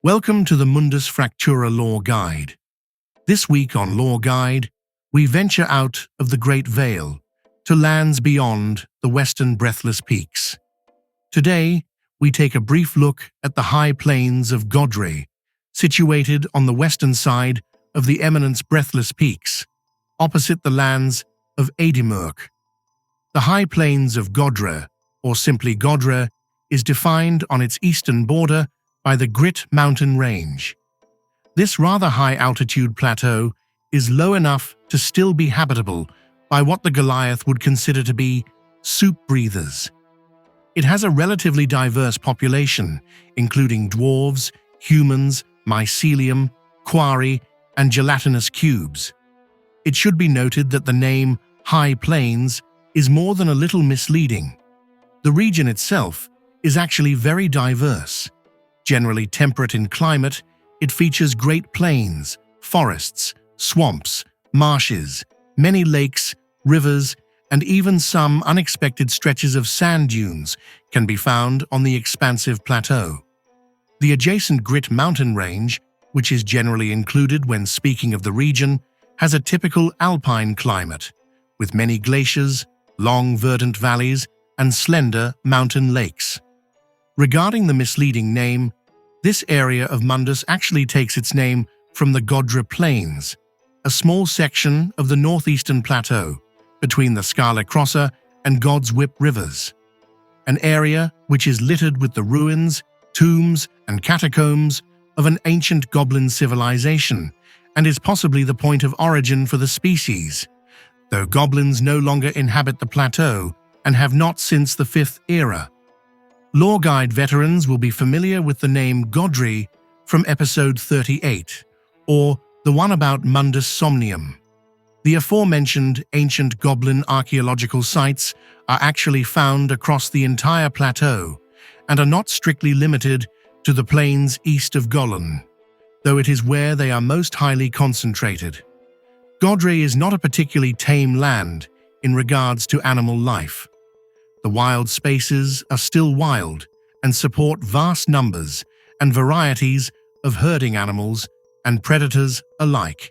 Welcome to the Mundus Fractura Lore Guide. This week on Lore Guide, we venture out of the Great Vale to lands beyond the western breathless peaks. Today, we take a brief look at the high plains of Godre, situated on the western side of the eminence breathless peaks, opposite the lands of Edimurk. The high plains of Godre, or simply Godre, is defined on its eastern border by the Grit mountain range. This rather high-altitude plateau is low enough to still be habitable by what the Goliath would consider to be soup breathers. It has a relatively diverse population, including dwarves, humans, mycelium, quarry, and gelatinous cubes. It should be noted that the name High Plains is more than a little misleading. The region itself is actually very diverse. Generally temperate in climate, it features great plains, forests, swamps, marshes, many lakes, rivers, and even some unexpected stretches of sand dunes can be found on the expansive plateau. The adjacent Grit mountain range, which is generally included when speaking of the region, has a typical alpine climate, with many glaciers, long verdant valleys, and slender mountain lakes. Regarding the misleading name, this area of Mundus actually takes its name from the Godre Plains, a small section of the northeastern plateau between the Scala Crossa and God's Whip rivers, an area which is littered with the ruins, tombs, and catacombs of an ancient goblin civilization and is possibly the point of origin for the species, though goblins no longer inhabit the plateau and have not since the 5th era. Lore Guide veterans will be familiar with the name Godre from episode 38, or the one about Mundus Somnium. The aforementioned ancient goblin archaeological sites are actually found across the entire plateau and are not strictly limited to the plains east of Golan, though it is where they are most highly concentrated. Godre is not a particularly tame land in regards to animal life. The wild spaces are still wild and support vast numbers and varieties of herding animals and predators alike.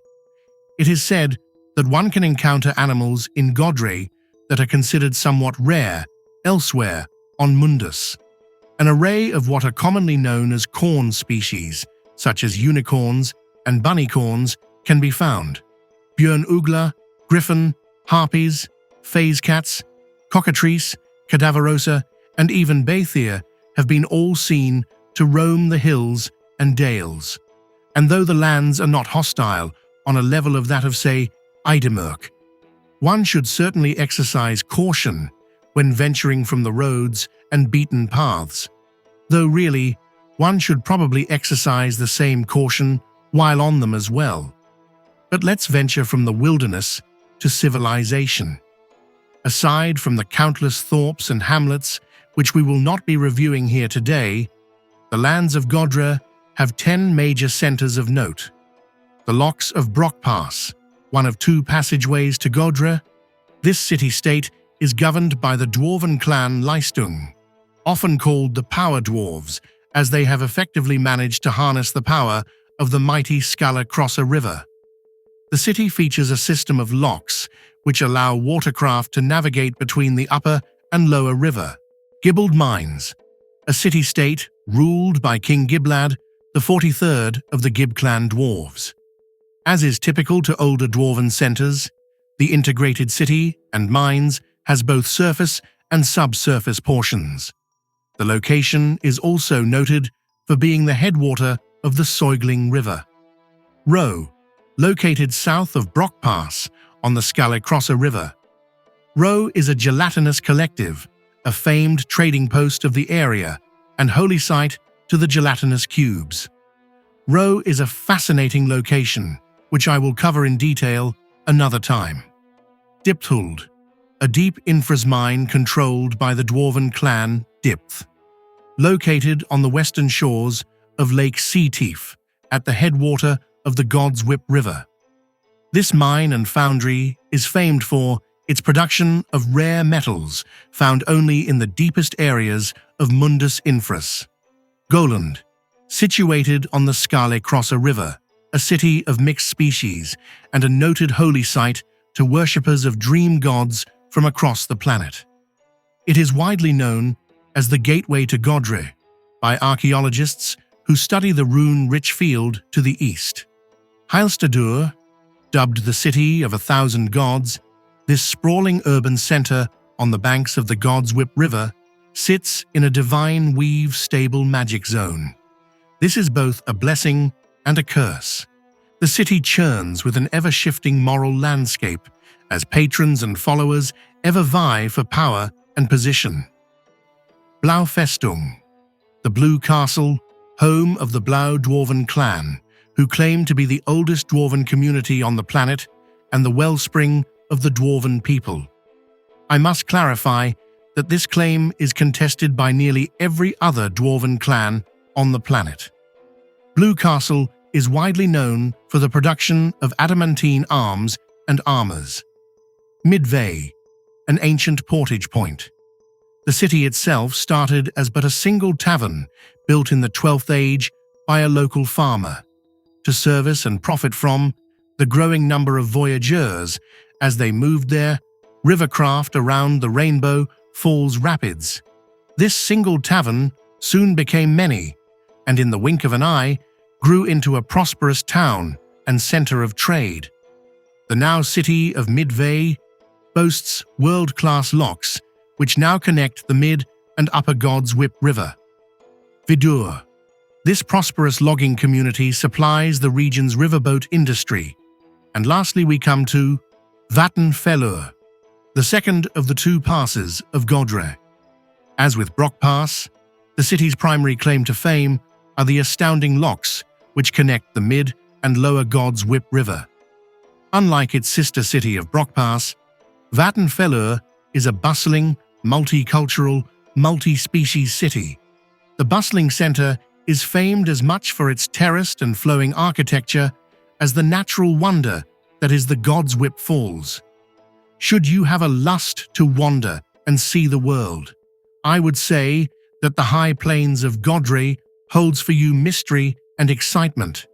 It is said that one can encounter animals in Godre that are considered somewhat rare elsewhere on Mundus. An array of what are commonly known as corn species, such as unicorns and bunnycorns, can be found. Björnugla, griffin, harpies, phase cats, cockatrice, cadaverosa, and even Bathir have been all seen to roam the hills and dales. And though the lands are not hostile on a level of that of, say, Edimurk, one should certainly exercise caution when venturing from the roads and beaten paths, though really, one should probably exercise the same caution while on them as well. But let's venture from the wilderness to civilization. Aside from the countless thorps and hamlets, which we will not be reviewing here today, the lands of Godre have 10 major centers of note. The Locks of Brockpass, one of 2 passageways to Godre. This city-state is governed by the dwarven clan Leistung, often called the Power Dwarves, as they have effectively managed to harness the power of the mighty Scala Crossa River. The city features a system of locks which allow watercraft to navigate between the upper and lower river. Gibbled Mines, a city-state ruled by King Giblad, the 43rd of the Gib clan dwarves. As is typical to older dwarven centers, the integrated city and mines has both surface and subsurface portions. The location is also noted for being the headwater of the Soigling River. Roe, located south of Brockpass on the Scala Crossa River. Roe is a gelatinous collective, a famed trading post of the area and holy site to the gelatinous cubes. Roe is a fascinating location, which I will cover in detail another time. Dipthuld, a deep infras mine controlled by the dwarven clan Dipth, located on the western shores of Lake Seetief at the headwater of the God's Whip River. This mine and foundry is famed for its production of rare metals found only in the deepest areas of Mundus Infras. Goland, situated on the Scale Crosser River, a city of mixed species and a noted holy site to worshippers of dream gods from across the planet. It is widely known as the gateway to Godre by archaeologists who study the rune-rich field to the east. Heilstadur, dubbed the City of 1,000 Gods, this sprawling urban center on the banks of the God's Whip River sits in a divine weave stable magic zone. This is both a blessing and a curse. The city churns with an ever-shifting moral landscape as patrons and followers ever vie for power and position. Blaufestung, the Blue Castle, home of the Blau Dwarven clan, who claim to be the oldest Dwarven community on the planet and the wellspring of the Dwarven people. I must clarify that this claim is contested by nearly every other Dwarven clan on the planet. Blue Castle is widely known for the production of adamantine arms and armors. Midway, an ancient portage point. The city itself started as but a single tavern built in the 12th age by a local farmer, to service and profit from the growing number of voyageurs as they moved their rivercraft around the Rainbow Falls Rapids. This single tavern soon became many, and in the wink of an eye grew into a prosperous town and center of trade. The now city of Midway boasts world-class locks which now connect the Mid and Upper God's Whip River. Vidur. This prosperous logging community supplies the region's riverboat industry. And lastly we come to Vattenfellur, the second of the two passes of Godre. As with Brock Pass, the city's primary claim to fame are the astounding locks which connect the Mid and Lower God's Whip River. Unlike its sister city of Brock Pass, Vattenfellur is a bustling, multicultural, multi-species city. The bustling center is famed as much for its terraced and flowing architecture as the natural wonder that is the God's Whip Falls. Should you have a lust to wander and see the world, I would say that the high plains of Godre holds for you mystery and excitement.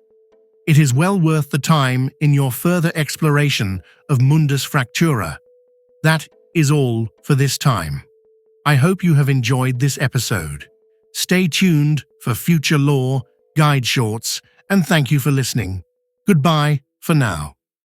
It is well worth the time in your further exploration of Mundus Fractura. That is all for this time. I hope you have enjoyed this episode. Stay tuned for future lore, guide shorts, and thank you for listening. Goodbye for now.